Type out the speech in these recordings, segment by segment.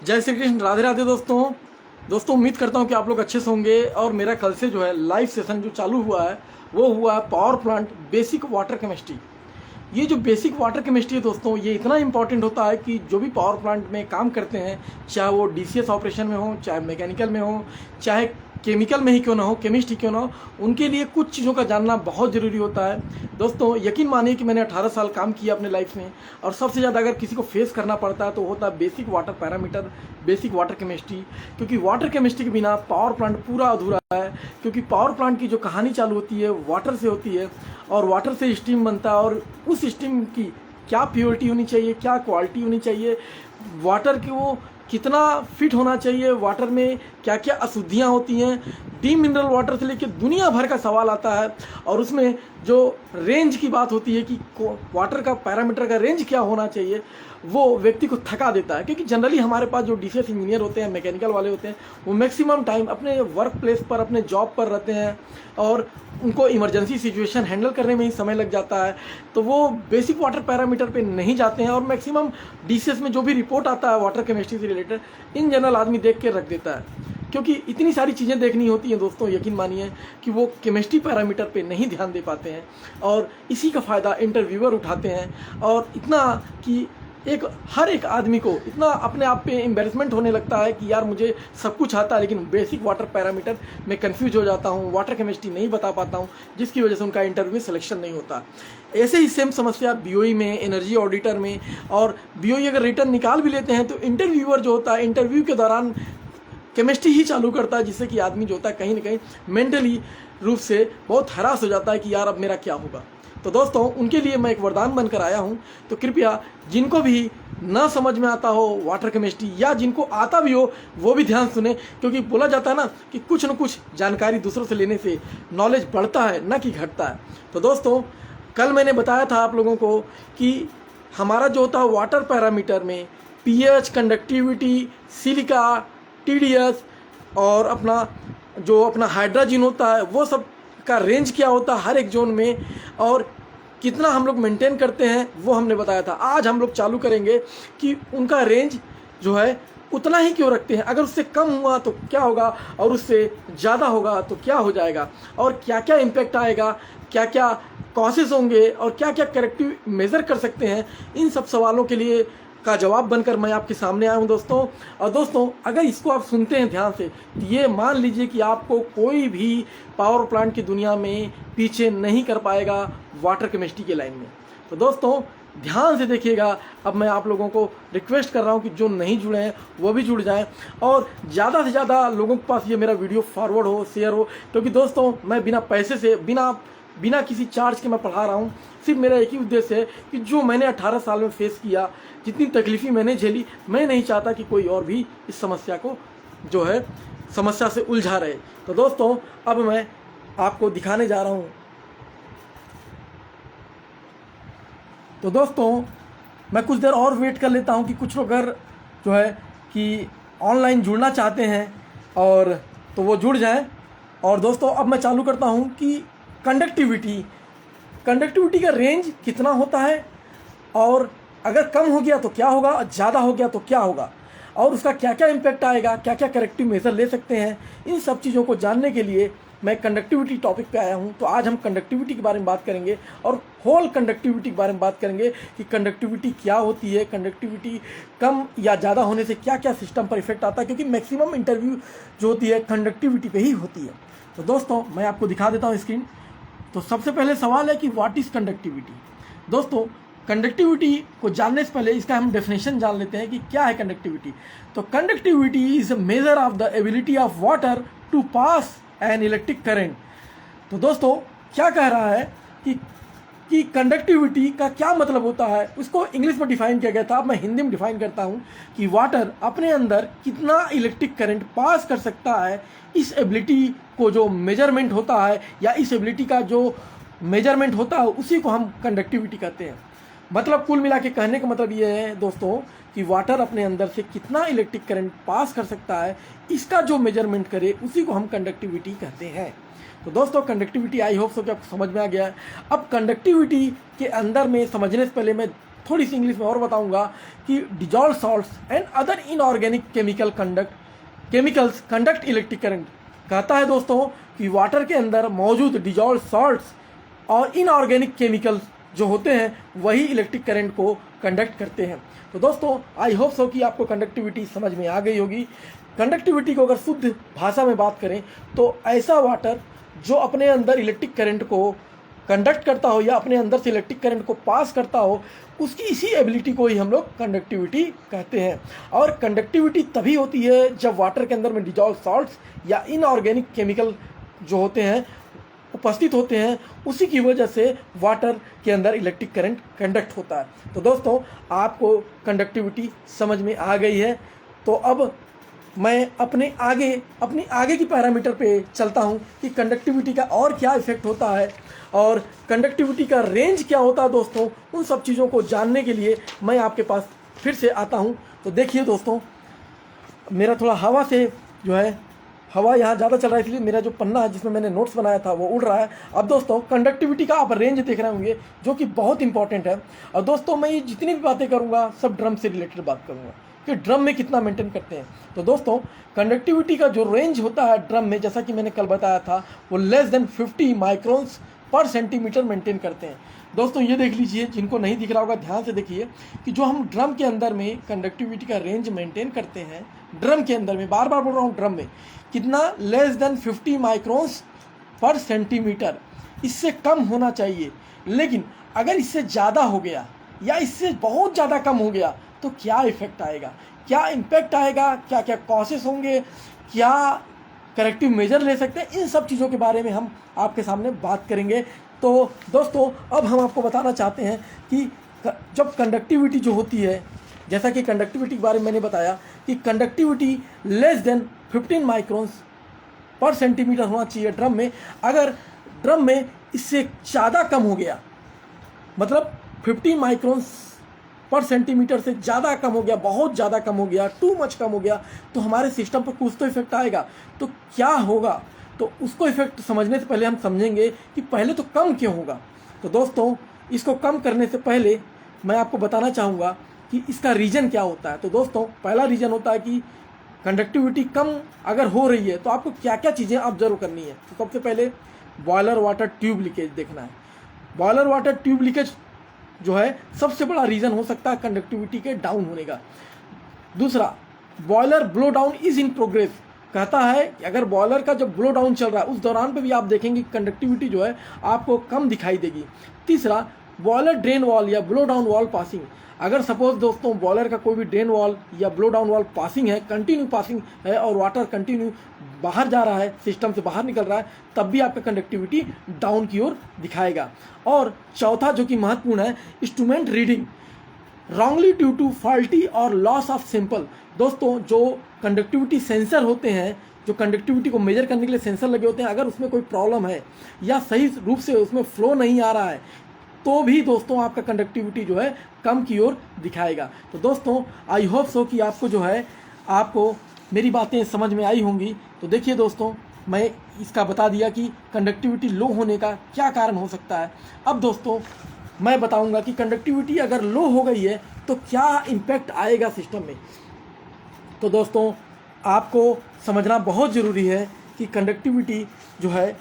जय श्री कृष्ण, राधे राधे दोस्तों उम्मीद करता हूँ कि आप लोग अच्छे से होंगे। और मेरा कल से जो है लाइव सेशन जो चालू हुआ है वो हुआ है power plant basic water chemistry. ये जो बेसिक वाटर केमिस्ट्री है दोस्तों, ये इतना इंपॉर्टेंट होता है कि जो भी पावर प्लांट में काम करते हैं, चाहे वो डीसीएस ऑपरेशन में हो, चाहे मैकेनिकल में हो, चाहे केमिकल में ही क्यों ना हो, केमिस्ट ही क्यों ना हो, उनके लिए कुछ चीज़ों का जानना बहुत ज़रूरी होता है। दोस्तों यकीन मानिए कि मैंने 18 साल काम किया अपने लाइफ में, और सबसे ज़्यादा अगर किसी को फेस करना पड़ता है तो होता है basic water parameter, basic water chemistry. क्योंकि वाटर केमिस्ट्री के बिना पावर प्लांट पूरा अधूरा है। क्योंकि पावर प्लांट की जो कहानी चालू होती है वाटर से होती है, और वाटर से स्टीम बनता है, और उस स्टीम की क्या प्योरिटी होनी चाहिए, क्या क्वालिटी होनी चाहिए, वाटर की वो कितना फिट होना चाहिए, वाटर में क्या क्या अशुद्धियाँ होती हैं, डी मिनरल वाटर से लेकर दुनिया भर का सवाल आता है। और उसमें जो रेंज की बात होती है कि वाटर का पैरामीटर का रेंज क्या होना चाहिए, वो व्यक्ति को थका देता है। क्योंकि जनरली हमारे पास जो डीसीएस इंजीनियर होते हैं, मैकेनिकल वाले होते हैं, वो मैक्सिमम टाइम अपने वर्क प्लेस पर, अपने जॉब पर रहते हैं, और उनको इमरजेंसी सिचुएशन हैंडल करने में ही समय लग जाता है। तो वो बेसिक वाटर पैरामीटर पे नहीं जाते हैं, और मैक्सिमम डीसीएस में जो भी रिपोर्ट आता है वाटर केमिस्ट्री से रिलेटेड, इन जनरल आदमी देख के रख देता है। क्योंकि इतनी सारी चीज़ें देखनी होती हैं दोस्तों, यकीन मानिए कि वो केमिस्ट्री पैरामीटर पे नहीं ध्यान दे पाते हैं, और इसी का फ़ायदा इंटरव्यूअर उठाते हैं। और इतना कि हर एक आदमी को इतना अपने आप पे एम्बेरसमेंट होने लगता है कि यार मुझे सब कुछ आता है, लेकिन बेसिक वाटर पैरामीटर में कंफ्यूज हो जाता हूँ, वाटर केमिस्ट्री नहीं बता पाता हूँ, जिसकी वजह से उनका इंटरव्यू में सिलेक्शन नहीं होता। ऐसे ही सेम समस्या बीओई में, एनर्जी ऑडिटर में। और बीओई अगर रिटर्न निकाल भी लेते हैं तो इंटरव्यूअर जो होता है, इंटरव्यू के दौरान केमिस्ट्री ही चालू करता है, जिससे कि आदमी जो होता है कहीं ना कहीं मेंटली रूप से बहुत हरास हो जाता है कि यार अब मेरा क्या होगा। तो दोस्तों उनके लिए मैं एक वरदान बनकर आया हूं। तो कृपया जिनको भी ना समझ में आता हो वाटर केमिस्ट्री, या जिनको आता भी हो, वो भी ध्यान सुने। क्योंकि बोला जाता है ना कि कुछ न कुछ जानकारी दूसरों से लेने से नॉलेज बढ़ता है, ना कि घटता है। तो दोस्तों कल मैंने बताया था आप लोगों को कि हमारा जो होता है वाटर पैरामीटर में पीएच, कंडक्टिविटी, सिलिका, टीडीएस, और अपना हाइड्रोजन होता है, वो सब का रेंज क्या होता है हर एक जोन में, और कितना हम लोग मेंटेन करते हैं, वो हमने बताया था। आज हम लोग चालू करेंगे कि उनका रेंज जो है उतना ही क्यों रखते हैं, अगर उससे कम हुआ तो क्या होगा, और उससे ज़्यादा होगा तो क्या हो जाएगा, और क्या क्या इम्पैक्ट आएगा, क्या क्या कॉसेस होंगे, और क्या क्या करेक्टिव मेज़र कर सकते हैं। इन सब सवालों के लिए का जवाब बनकर मैं आपके सामने आया हूं दोस्तों। और दोस्तों अगर इसको आप सुनते हैं ध्यान से, तो ये मान लीजिए कि आपको कोई भी पावर प्लांट की दुनिया में पीछे नहीं कर पाएगा वाटर केमिस्ट्री के लाइन में। तो दोस्तों ध्यान से देखिएगा। अब मैं आप लोगों को रिक्वेस्ट कर रहा हूं कि जो नहीं जुड़े हैं वो भी जुड़ जाएं, और ज़्यादा से ज़्यादा लोगों के पास ये मेरा वीडियो फॉरवर्ड हो, शेयर हो। क्योंकि दोस्तों मैं बिना पैसे से, बिना किसी चार्ज के मैं पढ़ा रहा हूँ। सिर्फ मेरा एक ही उद्देश्य है कि जो मैंने 18 साल में फेस किया, जितनी तकलीफ़ें मैंने झेली, मैं नहीं चाहता कि कोई और भी इस समस्या को जो है समस्या से उलझा रहे। तो दोस्तों अब मैं आपको दिखाने जा रहा हूँ। तो दोस्तों मैं कुछ देर और वेट कर लेता हूँ कि कुछ लोग अगर जो है कि ऑनलाइन जुड़ना चाहते हैं और तो वो जुड़ जाएं। और दोस्तों अब मैं चालू करता हूँ कि कंडक्टिविटी का रेंज कितना होता है, और अगर कम हो गया तो क्या होगा, ज़्यादा हो गया तो क्या होगा, और उसका क्या क्या इम्पैक्ट आएगा, क्या क्या करेक्टिव मेजर ले सकते हैं। इन सब चीज़ों को जानने के लिए मैं कंडक्टिविटी टॉपिक पे आया हूँ। तो आज हम कंडक्टिविटी के बारे में बात करेंगे, और होल कंडक्टिविटी के बारे में बात करेंगे कि कंडक्टिविटी क्या होती है, कंडक्टिविटी कम या ज़्यादा होने से क्या क्या सिस्टम पर इफेक्ट आता है। क्योंकि मैक्सिमम इंटरव्यू जो होती है कंडक्टिविटी पे ही होती है। तो दोस्तों मैं आपको दिखा देता हूँ स्क्रीन। तो सबसे पहले सवाल है कि व्हाट इज़ कंडक्टिविटी। दोस्तों कंडक्टिविटी को जानने से पहले इसका हम डेफिनेशन जान लेते हैं कि क्या है कंडक्टिविटी। तो conductivity is a measure of the ability of water to pass an electric current. तो दोस्तों क्या कह रहा है कि कंडक्टिविटी का क्या मतलब होता है, उसको इंग्लिश में डिफाइन किया गया था। अब मैं हिंदी में डिफाइन करता हूँ कि वाटर अपने अंदर कितना इलेक्ट्रिक करंट पास कर सकता है। इस एबिलिटी को जो मेजरमेंट होता है, या इस एबिलिटी का जो मेजरमेंट होता है, उसी को हम कंडक्टिविटी कहते हैं। मतलब कुल मिला के कहने का मतलब ये है दोस्तों कि वाटर अपने अंदर से कितना इलेक्ट्रिक करंट पास कर सकता है, इसका जो मेजरमेंट करे उसी को हम कंडक्टिविटी कहते हैं। तो दोस्तों कंडक्टिविटी आई होप सो कि आपको समझ में आ गया है। अब कंडक्टिविटी के अंदर में समझने से पहले मैं थोड़ी सी इंग्लिश में और बताऊंगा कि dissolve salts and other inorganic chemicals conduct electric current. कहता है दोस्तों कि वाटर के अंदर मौजूद डिजॉल्व सॉल्ट्स और इनऑर्गेनिक केमिकल्स जो होते हैं वही इलेक्ट्रिक करंट को कंडक्ट करते हैं। तो दोस्तों आई होप सो कि आपको कंडक्टिविटी समझ में आ गई होगी। कंडक्टिविटी को अगर शुद्ध भाषा में बात करें तो ऐसा वाटर जो अपने अंदर इलेक्ट्रिक करंट को कंडक्ट करता हो या अपने अंदर से इलेक्ट्रिक करंट को पास करता हो, उसकी इसी एबिलिटी को ही हम लोग कंडक्टिविटी कहते हैं। और कंडक्टिविटी तभी होती है जब वाटर के अंदर में डिजॉल्व सॉल्ट्स या इनऑर्गेनिक केमिकल जो होते हैं उपस्थित होते हैं, उसी की वजह से वाटर के अंदर इलेक्ट्रिक करंट कंडक्ट होता है। तो दोस्तों आपको कंडक्टिविटी समझ में आ गई है। तो अब मैं अपनी आगे की पैरामीटर पे चलता हूँ कि कंडक्टिविटी का और क्या इफेक्ट होता है और कंडक्टिविटी का रेंज क्या होता है। दोस्तों उन सब चीज़ों को जानने के लिए मैं आपके पास फिर से आता हूँ। तो देखिए दोस्तों, मेरा थोड़ा हवा से जो है, हवा यहाँ ज़्यादा चल रहा है इसलिए मेरा जो पन्ना है जिसमें मैंने नोट्स बनाया था वो उड़ रहा है। अब दोस्तों कंडक्टिविटी का आप रेंज देख रहे होंगे जो कि बहुत इंपॉर्टेंट है। और दोस्तों मैं ये जितनी भी बातें करूँगा सब ड्रम से रिलेटेड बात करूँगा कि ड्रम में कितना मेंटेन करते हैं। तो दोस्तों कंडक्टिविटी का जो रेंज होता है ड्रम में, जैसा कि मैंने कल बताया था, वो लेस देन 50 माइक्रोन्स पर सेंटीमीटर मेंटेन करते हैं। दोस्तों ये देख लीजिए, जिनको नहीं दिख रहा होगा ध्यान से देखिए कि जो हम ड्रम के अंदर में कंडक्टिविटी का रेंज मेंटेन करते हैं, ड्रम के अंदर में, बार बार बोल रहा हूँ ड्रम में, कितना, लेस देन 50 माइक्रोन्स पर सेंटीमीटर। इससे कम होना चाहिए। लेकिन अगर इससे ज़्यादा हो गया या इससे बहुत ज़्यादा कम हो गया तो क्या इफेक्ट आएगा, क्या इम्पैक्ट आएगा, क्या क्या कॉसेस होंगे, क्या करेक्टिव मेजर ले सकते हैं, इन सब चीज़ों के बारे में हम आपके सामने बात करेंगे। तो दोस्तों अब हम आपको बताना चाहते हैं कि जब कंडक्टिविटी जो होती है, जैसा कि कंडक्टिविटी के बारे में मैंने बताया कि कंडक्टिविटी लेस देन 15 माइक्रोन्स पर सेंटीमीटर होना चाहिए ड्रम में। अगर ड्रम में इससे ज़्यादा कम हो गया, मतलब 15 माइक्रोन्स पर सेंटीमीटर से ज़्यादा कम हो गया, बहुत ज़्यादा कम हो गया, टू मच कम हो गया, तो हमारे सिस्टम पर कुछ तो इफेक्ट आएगा। तो क्या होगा, तो उसको इफेक्ट समझने से पहले हम समझेंगे कि पहले तो कम क्यों होगा। तो दोस्तों इसको कम करने से पहले मैं आपको बताना चाहूँगा कि इसका रीज़न क्या होता है। तो दोस्तों पहला रीज़न होता है कि कंडक्टिविटी कम अगर हो रही है तो आपको क्या क्या चीज़ें ऑब्जर्व करनी है। तो सबसे पहले बॉयलर वाटर ट्यूब लीकेज देखना है। बॉयलर वाटर ट्यूब लीकेज जो है सबसे बड़ा रीज़न हो सकता है कंडक्टिविटी के डाउन होने का। दूसरा, boiler blow down is in progress. कहता है कि अगर बॉयलर का जब ब्लो डाउन चल रहा है उस दौरान पे भी आप देखेंगे कंडक्टिविटी जो है आपको कम दिखाई देगी। तीसरा, बॉयलर ड्रेन वॉल या ब्लो डाउन वॉल पासिंग। अगर सपोज दोस्तों बॉयलर का कोई भी ड्रेन वॉल या ब्लो डाउन वॉल पासिंग है, कंटिन्यू पासिंग है और वाटर कंटिन्यू बाहर जा रहा है, सिस्टम से बाहर निकल रहा है, तब भी आपका कंडक्टिविटी डाउन की ओर दिखाएगा। और चौथा जो कि महत्वपूर्ण है, instrument reading wrongly due to faulty और लॉस ऑफ सैंपल। दोस्तों जो कंडक्टिविटी सेंसर होते हैं, जो कंडक्टिविटी को मेजर करने के लिए सेंसर लगे होते हैं, अगर उसमें कोई प्रॉब्लम है या सही रूप से उसमें फ्लो नहीं आ रहा है तो भी दोस्तों आपका कंडक्टिविटी जो है कम की ओर दिखाएगा। तो दोस्तों आई होप सो कि आपको जो है आपको मेरी बातें समझ में आई होंगी। तो देखिए दोस्तों, मैं इसका बता दिया कि कंडक्टिविटी लो होने का क्या कारण हो सकता है। अब दोस्तों मैं बताऊंगा कि कंडक्टिविटी अगर लो हो गई है तो क्या इम्पैक्ट आएगा सिस्टम में। तो दोस्तों आपको समझना बहुत ज़रूरी है कि कंडक्टिविटी जो है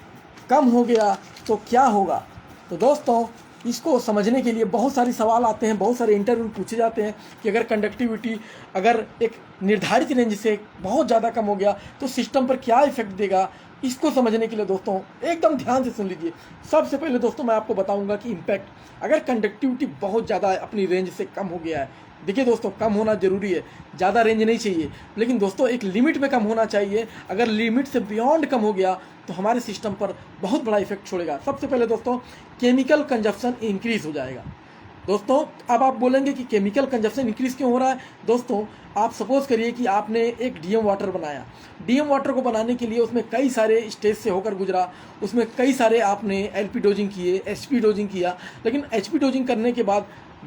कम हो गया तो क्या होगा। तो दोस्तों इसको समझने के लिए बहुत सारे सवाल आते हैं, बहुत सारे इंटरव्यू पूछे जाते हैं कि अगर कंडक्टिविटी अगर एक निर्धारित रेंज से बहुत ज़्यादा कम हो गया तो सिस्टम पर क्या इफेक्ट देगा। इसको समझने के लिए दोस्तों एकदम ध्यान से सुन लीजिए। सबसे पहले दोस्तों मैं आपको बताऊंगा कि इम्पैक्ट अगर कंडक्टिविटी बहुत ज़्यादा अपनी रेंज से कम हो गया है। देखिए दोस्तों कम होना जरूरी है, ज़्यादा रेंज नहीं चाहिए, लेकिन दोस्तों एक लिमिट में कम होना चाहिए। अगर लिमिट से बियॉन्ड कम हो गया तो हमारे सिस्टम पर बहुत बड़ा इफेक्ट छोड़ेगा। सबसे पहले दोस्तों केमिकल कंजप्शन इंक्रीज हो जाएगा। दोस्तों अब आप बोलेंगे कि केमिकल कंजप्शन इंक्रीज क्यों हो रहा है। दोस्तों आप सपोज करिए कि आपने एक डीएम वाटर बनाया। डीएम वाटर को बनाने के लिए उसमें कई सारे स्टेज से होकर गुजरा, उसमें कई सारे आपने एलपी डोजिंग किए, एचपी डोजिंग किया, लेकिन एचपी डोजिंग करने के बाद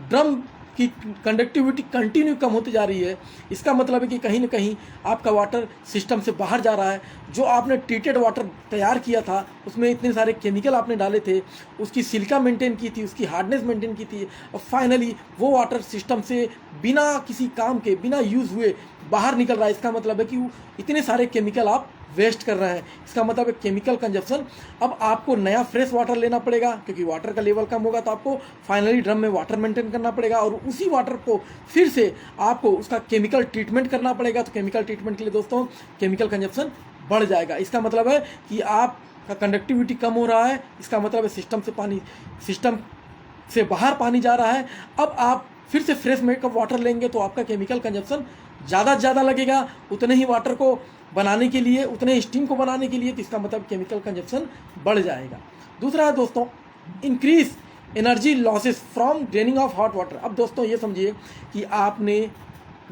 ड्रम की कंडक्टिविटी कंटिन्यू कम होती जा रही है, इसका मतलब है कि कहीं ना कहीं आपका वाटर सिस्टम से बाहर जा रहा है। जो आपने ट्रीटेड वाटर तैयार किया था उसमें इतने सारे केमिकल आपने डाले थे, उसकी सिलिका मेंटेन की थी, उसकी हार्डनेस मेंटेन की थी, और फाइनली वो वाटर सिस्टम से बिना किसी काम के, बिना यूज़ हुए बाहर निकल रहा है। इसका मतलब है कि इतने सारे केमिकल आप वेस्ट कर रहे हैं। इसका मतलब है केमिकल कंजप्शन। अब आपको नया फ्रेश वाटर लेना पड़ेगा, क्योंकि वाटर का लेवल कम होगा तो आपको फाइनली ड्रम में वाटर मेंटेन करना पड़ेगा, और उसी वाटर को फिर से आपको उसका केमिकल ट्रीटमेंट करना पड़ेगा। तो केमिकल ट्रीटमेंट के लिए दोस्तों केमिकल कंजप्शन बढ़ जाएगा। इसका मतलब है कि आपका कंडक्टिविटी कम हो रहा है, इसका मतलब है सिस्टम से बाहर पानी जा रहा है। अब आप फिर से फ्रेश मेकअप वाटर लेंगे तो आपका केमिकल कंजप्शन ज़्यादा से ज़्यादा लगेगा, उतने ही वाटर को बनाने के लिए, उतने स्टीम को बनाने के लिए, तो इसका मतलब केमिकल कंजप्शन बढ़ जाएगा। दूसरा है दोस्तों increase energy losses from draining of hot water. अब दोस्तों ये समझिए कि आपने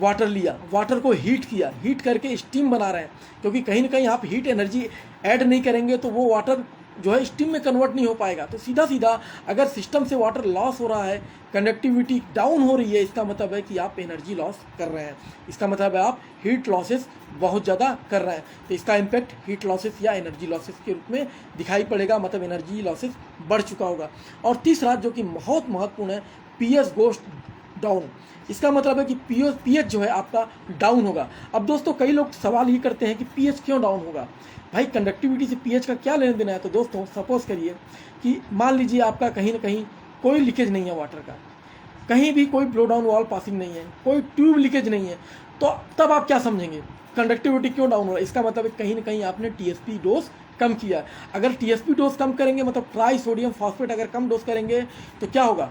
वाटर लिया, वाटर को हीट किया, हीट करके स्टीम बना रहे हैं, क्योंकि कहीं ना कहीं आप हीट एनर्जी ऐड नहीं करेंगे तो वो वाटर जो है स्टीम में कन्वर्ट नहीं हो पाएगा। तो सीधा सीधा अगर सिस्टम से वाटर लॉस हो रहा है, कंडक्टिविटी डाउन हो रही है, इसका मतलब है कि आप एनर्जी लॉस कर रहे हैं। इसका मतलब है आप हीट लॉसेस बहुत ज़्यादा कर रहे हैं। तो इसका इम्पैक्ट हीट लॉसेस या एनर्जी लॉसेस के रूप में दिखाई पड़ेगा, मतलब एनर्जी लॉसेस बढ़ चुका होगा। और तीसरा जो कि बहुत महत्वपूर्ण है, पीएच गोस डाउन। इसका मतलब है कि पीएच जो है आपका डाउन होगा। अब दोस्तों कई लोग सवाल ये करते हैं कि पीएच क्यों डाउन होगा, भाई कंडक्टिविटी से पीएच का क्या लेना देना है। तो दोस्तों सपोज करिए कि मान लीजिए आपका कहीं ना कहीं कोई लीकेज नहीं है वाटर का, कहीं भी कोई ब्लो डाउन वॉल पासिंग नहीं है, कोई ट्यूब लीकेज नहीं है, तो तब आप क्या समझेंगे कंडक्टिविटी क्यों डाउन हो रहा है। इसका मतलब है कहीं ना कहीं आपने टीएसपी डोज कम किया है। अगर टीएसपी डोज कम करेंगे, मतलब ट्राई सोडियम फॉस्फेट अगर कम डोज करेंगे तो क्या होगा,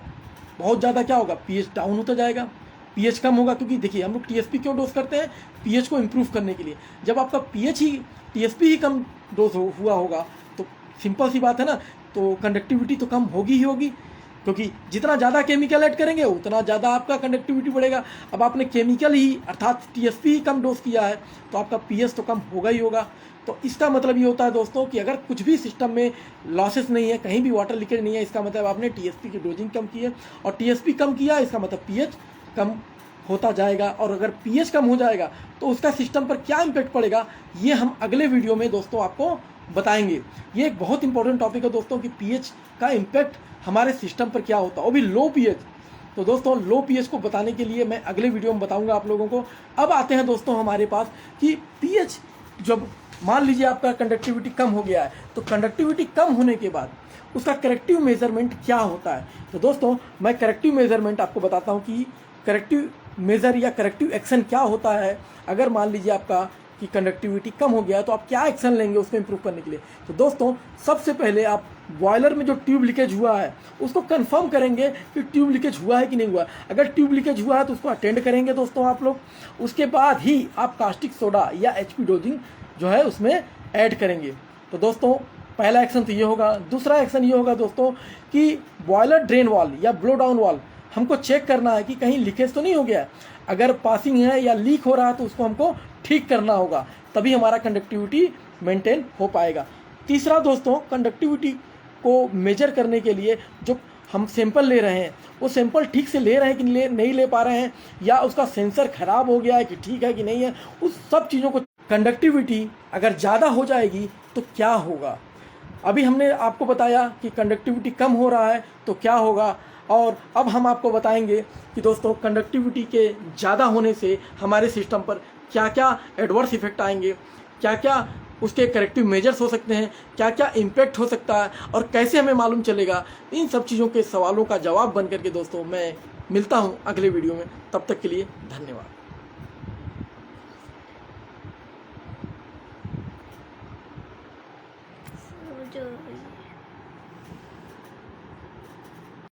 बहुत ज़्यादा क्या होगा, पीएच डाउन होता जाएगा, पीएच कम होगा। क्योंकि देखिए हम लोग टीएसपी क्यों डोज करते हैं, पीएच को इम्प्रूव करने के लिए। जब आपका पीएच ही टीएसपी ही कम डोज हुआ होगा तो सिंपल सी बात है ना, तो कंडक्टिविटी तो कम होगी ही होगी, क्योंकि जितना ज़्यादा केमिकल ऐड करेंगे उतना ज़्यादा आपका कंडक्टिविटी बढ़ेगा। अब आपने केमिकल ही अर्थात टीएसपी ही कम डोज किया है तो आपका पीएच तो कम होगा ही होगा। तो इसका मतलब ये होता है दोस्तों कि अगर कुछ भी सिस्टम में लॉसेस नहीं है, कहीं भी वाटर लीकेज नहीं है, इसका मतलब आपने टीएसपी की डोजिंग कम की है, और टीएसपी कम किया इसका मतलब पीएच कम होता जाएगा। और अगर पीएच कम हो जाएगा तो उसका सिस्टम पर क्या इम्पैक्ट पड़ेगा, ये हम अगले वीडियो में दोस्तों आपको बताएंगे। ये एक बहुत इंपॉर्टेंट टॉपिक है दोस्तों कि पीएच का इम्पैक्ट हमारे सिस्टम पर क्या होता है, वो भी लो पीएच। तो दोस्तों लो पीएच को बताने के लिए मैं अगले वीडियो में बताऊंगा आप लोगों को। अब आते हैं दोस्तों हमारे पास कि पीएच जब मान लीजिए आपका कंडक्टिविटी कम हो गया है, तो कंडक्टिविटी कम होने के बाद उसका करेक्टिव मेजरमेंट क्या होता है। तो दोस्तों मैं करेक्टिव मेजरमेंट आपको बताता हूँ कि करेक्टिव मेजर या करेक्टिव एक्शन क्या होता है। अगर मान लीजिए आपका कि कंडक्टिविटी कम हो गया तो आप क्या एक्शन लेंगे उसको इम्प्रूव करने के लिए। तो दोस्तों सबसे पहले आप बॉयलर में जो ट्यूब लीकेज हुआ है उसको कंफर्म करेंगे कि ट्यूब लीकेज हुआ है कि नहीं हुआ। अगर ट्यूब लीकेज हुआ है तो उसको अटेंड करेंगे दोस्तों आप लोग। उसके बाद ही आप कास्टिक सोडा या एचपी डोजिंग जो है उसमें ऐड करेंगे। तो दोस्तों पहला एक्शन तो ये होगा। दूसरा एक्शन ये होगा दोस्तों कि बॉयलर ड्रेन वॉल या ब्लो डाउन वॉल हमको चेक करना है कि कहीं लीकेज तो नहीं हो गया। अगर पासिंग है या लीक हो रहा है तो उसको हमको ठीक करना होगा, तभी हमारा कंडक्टिविटी मेंटेन हो पाएगा। तीसरा दोस्तों कंडक्टिविटी को मेजर करने के लिए जो हम सैंपल ले रहे हैं वो सैंपल ठीक से ले रहे हैं कि नहीं ले पा रहे हैं, या उसका सेंसर खराब हो गया है कि ठीक है कि नहीं है, उस सब चीज़ों को। कंडक्टिविटी अगर ज़्यादा हो जाएगी तो क्या होगा, अभी हमने आपको बताया कि कंडक्टिविटी कम हो रहा है तो क्या होगा, और अब हम आपको बताएंगे कि दोस्तों कंडक्टिविटी के ज़्यादा होने से हमारे सिस्टम पर क्या क्या एडवर्स इफेक्ट आएंगे, क्या क्या उसके करेक्टिव मेजर्स हो सकते हैं, क्या क्या इम्पैक्ट हो सकता है, और कैसे हमें मालूम चलेगा। इन सब चीज़ों के सवालों का जवाब बन करके दोस्तों मैं मिलता हूँ अगले वीडियो में। तब तक के लिए धन्यवाद। जो